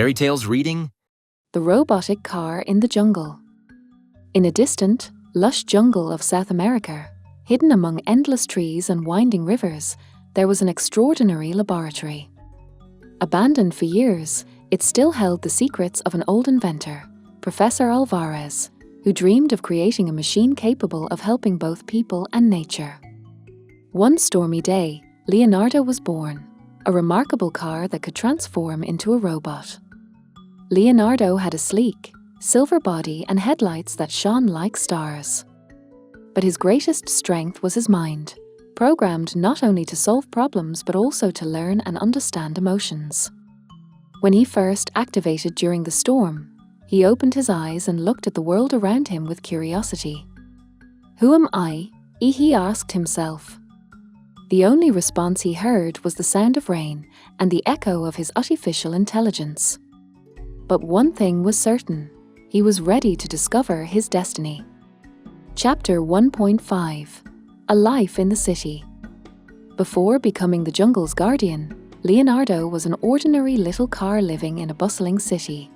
Fairy Tales reading The Robotic Car in the Jungle. In a distant, lush jungle of South America, hidden among endless trees and winding rivers, there was an extraordinary laboratory. Abandoned for years, it still held the secrets of an old inventor, Professor Alvarez, who dreamed of creating a machine capable of helping both people and nature. One stormy day, Leonardo was born, a remarkable car that could transform into a robot. Leonardo had a sleek, silver body and headlights that shone like stars. But his greatest strength was his mind, programmed not only to solve problems but also to learn and understand emotions. When he first activated during the storm, he opened his eyes and looked at the world around him with curiosity. "Who am I?" he asked himself. The only response he heard was the sound of rain and the echo of his artificial intelligence. But one thing was certain: he was ready to discover his destiny. Chapter 1.5 A Life in the City. Before becoming the jungle's guardian, Leonardo was an ordinary little car living in a bustling city.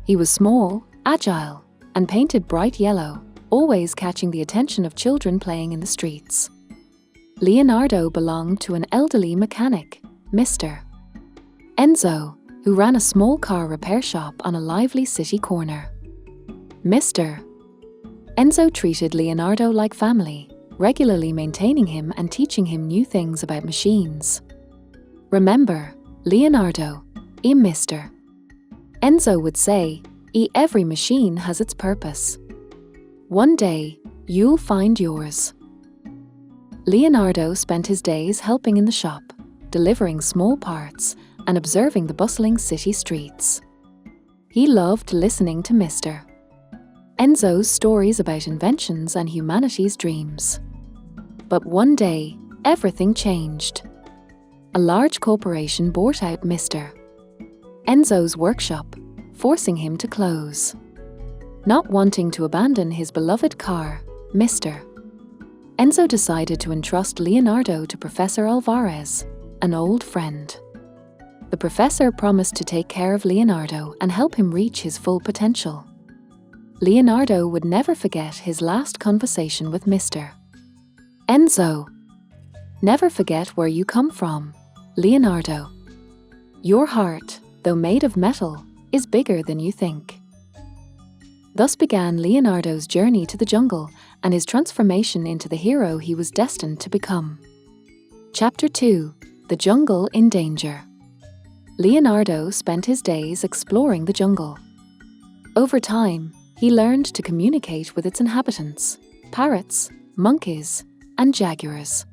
He was small, agile, and painted bright yellow, always catching the attention of children playing in the streets. Leonardo belonged to an elderly mechanic, Mr. Enzo, who ran a small car repair shop on a lively city corner. Mr. Enzo treated Leonardo like family, regularly maintaining him and teaching him new things about machines. "Remember, Leonardo, Mr. Enzo would say, every machine has its purpose. One day, you'll find yours." Leonardo spent his days helping in the shop, delivering small parts, and observing the bustling city streets. He loved listening to Mr. Enzo's stories about inventions and humanity's dreams. But one day, everything changed. A large corporation bought out Mr. Enzo's workshop, forcing him to close. Not wanting to abandon his beloved car, Mr. Enzo decided to entrust Leonardo to Professor Alvarez, an old friend. The professor promised to take care of Leonardo and help him reach his full potential. Leonardo would never forget his last conversation with Mr. Enzo. "Never forget where you come from, Leonardo. Your heart, though made of metal, is bigger than you think." Thus began Leonardo's journey to the jungle and his transformation into the hero he was destined to become. Chapter 2 The Jungle in Danger. Leonardo spent his days exploring the jungle. Over time, he learned to communicate with its inhabitants, parrots, monkeys, and jaguars.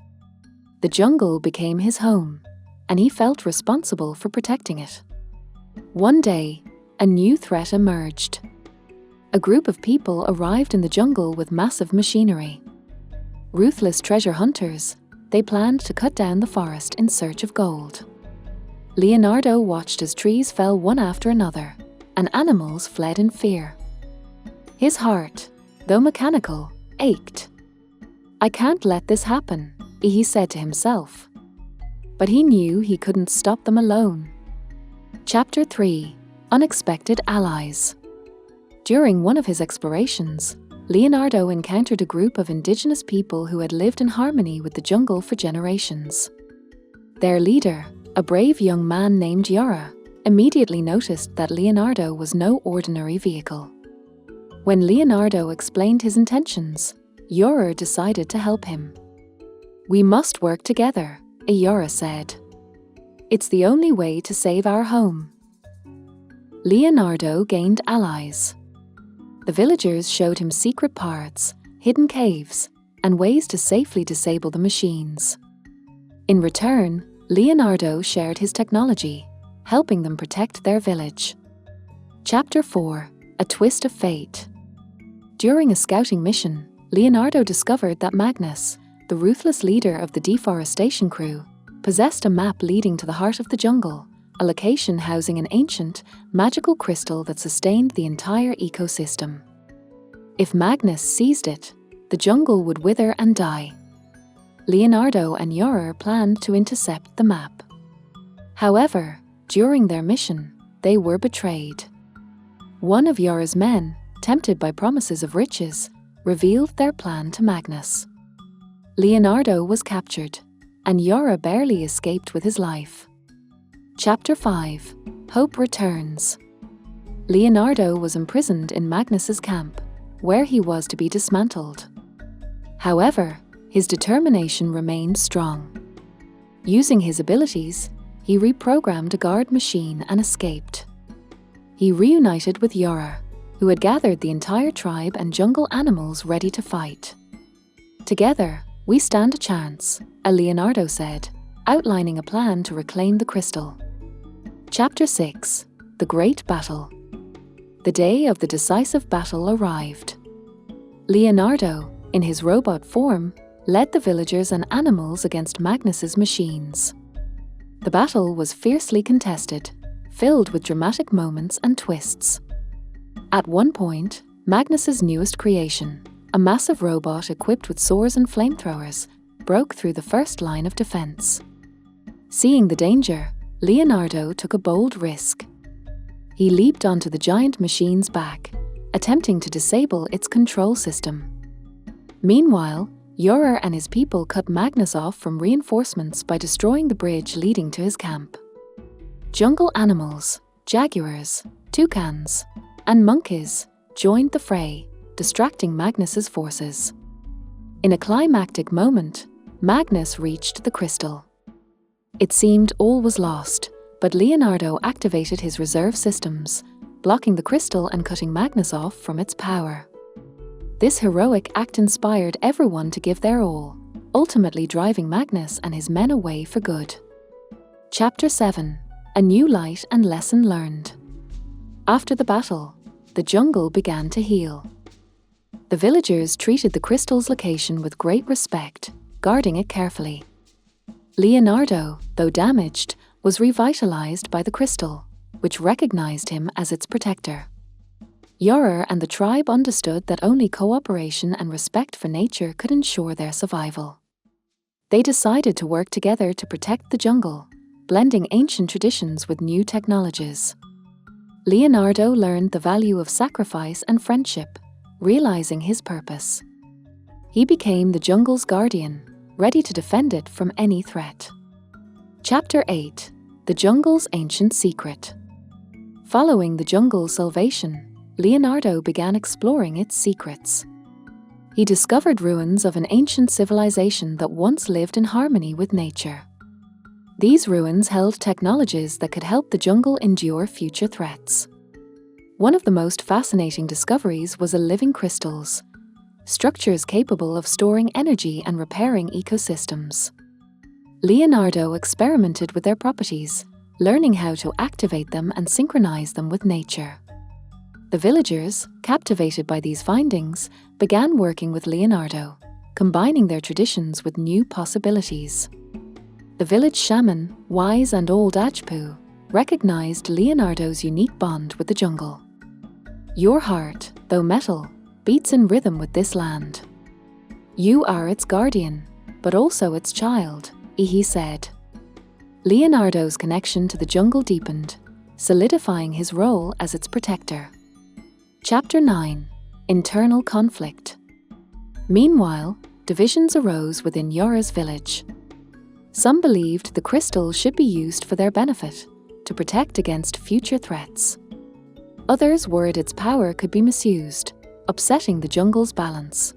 The jungle became his home, and he felt responsible for protecting it. One day, a new threat emerged. A group of people arrived in the jungle with massive machinery. Ruthless treasure hunters, they planned to cut down the forest in search of gold. Leonardo watched as trees fell one after another, and animals fled in fear. His heart, though mechanical, ached. "I can't let this happen," he said to himself. But he knew he couldn't stop them alone. Chapter 3 Unexpected Allies. During one of his explorations, Leonardo encountered a group of indigenous people who had lived in harmony with the jungle for generations. Their leader, a brave young man named Yara, immediately noticed that Leonardo was no ordinary vehicle. When Leonardo explained his intentions, Yara decided to help him. "We must work together," Yara said. "It's the only way to save our home." Leonardo gained allies. The villagers showed him secret paths, hidden caves, and ways to safely disable the machines. In return, Leonardo shared his technology, helping them protect their village. Chapter 4 A Twist of Fate. During a scouting mission, Leonardo discovered that Magnus, the ruthless leader of the deforestation crew, possessed a map leading to the heart of the jungle, a location housing an ancient, magical crystal that sustained the entire ecosystem. If Magnus seized it, the jungle would wither and die. Leonardo and Yara planned to intercept the map. However, during their mission, they were betrayed. One of Yora's men, tempted by promises of riches, revealed their plan to Magnus. Leonardo was captured, and Yora barely escaped with his life. Chapter 5. Hope returns. Leonardo was imprisoned in Magnus's camp, where he was to be dismantled. However, his determination remained strong. Using his abilities, he reprogrammed a guard machine and escaped. He reunited with Yora, who had gathered the entire tribe and jungle animals ready to fight. "Together, we stand a chance," Leonardo said, outlining a plan to reclaim the crystal. Chapter 6. The Great Battle. The day of the decisive battle arrived. Leonardo, in his robot form, led the villagers and animals against Magnus's machines. The battle was fiercely contested, filled with dramatic moments and twists. At one point, Magnus's newest creation, a massive robot equipped with swords and flamethrowers, broke through the first line of defense. Seeing the danger, Leonardo took a bold risk. He leaped onto the giant machine's back, attempting to disable its control system. Meanwhile, Yora and his people cut Magnus off from reinforcements by destroying the bridge leading to his camp. Jungle animals, jaguars, toucans, and monkeys joined the fray, distracting Magnus's forces. In a climactic moment, Magnus reached the crystal. It seemed all was lost, but Leonardo activated his reserve systems, blocking the crystal and cutting Magnus off from its power. This heroic act inspired everyone to give their all, ultimately driving Magnus and his men away for good. Chapter 7. A New Light and Lesson Learned. After the battle, the jungle began to heal. The villagers treated the crystal's location with great respect, guarding it carefully. Leonardo, though damaged, was revitalized by the crystal, which recognized him as its protector. Yora and the tribe understood that only cooperation and respect for nature could ensure their survival. They decided to work together to protect the jungle, blending ancient traditions with new technologies. Leonardo learned the value of sacrifice and friendship, realizing his purpose. He became the jungle's guardian, ready to defend it from any threat. Chapter 8. The Jungle's Ancient Secret. Following the jungle's salvation, Leonardo began exploring its secrets. He discovered ruins of an ancient civilization that once lived in harmony with nature. These ruins held technologies that could help the jungle endure future threats. One of the most fascinating discoveries was living crystals, structures capable of storing energy and repairing ecosystems. Leonardo experimented with their properties, learning how to activate them and synchronize them with nature. The villagers, captivated by these findings, began working with Leonardo, combining their traditions with new possibilities. The village shaman, wise and old Ajpu, recognized Leonardo's unique bond with the jungle. "Your heart, though metal, beats in rhythm with this land. You are its guardian, but also its child," he said. Leonardo's connection to the jungle deepened, solidifying his role as its protector. Chapter 9. Internal Conflict. Meanwhile, divisions arose within Yora's village. Some believed the crystal should be used for their benefit, to protect against future threats. Others worried its power could be misused, upsetting the jungle's balance.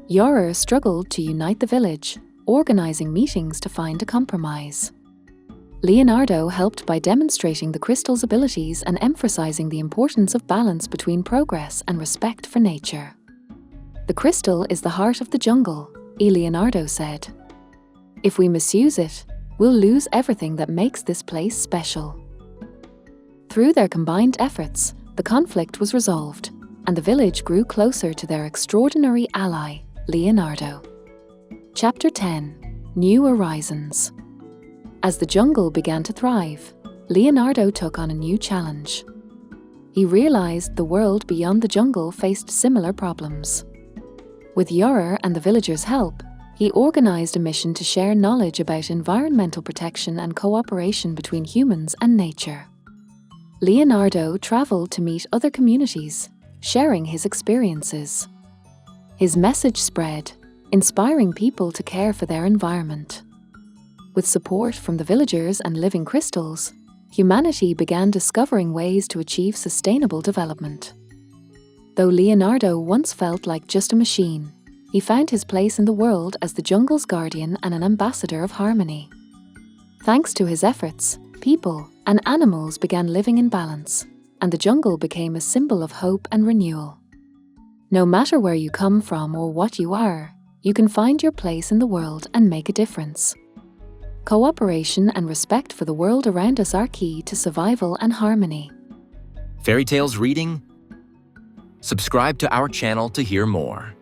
Yora struggled to unite the village, organizing meetings to find a compromise. Leonardo helped by demonstrating the crystal's abilities and emphasizing the importance of balance between progress and respect for nature. "The crystal is the heart of the jungle," Leonardo said. "If we misuse it, we'll lose everything that makes this place special." Through their combined efforts, the conflict was resolved, and the village grew closer to their extraordinary ally, Leonardo. Chapter 10. New Horizons. As the jungle began to thrive, Leonardo took on a new challenge. He realized the world beyond the jungle faced similar problems. With Yora and the villagers' help, he organized a mission to share knowledge about environmental protection and cooperation between humans and nature. Leonardo traveled to meet other communities, sharing his experiences. His message spread, inspiring people to care for their environment. With support from the villagers and living crystals, humanity began discovering ways to achieve sustainable development. Though Leonardo once felt like just a machine, he found his place in the world as the jungle's guardian and an ambassador of harmony. Thanks to his efforts, people and animals began living in balance, and the jungle became a symbol of hope and renewal. No matter where you come from or what you are, you can find your place in the world and make a difference. Cooperation and respect for the world around us are key to survival and harmony. Fairy tales reading? Subscribe to our channel to hear more.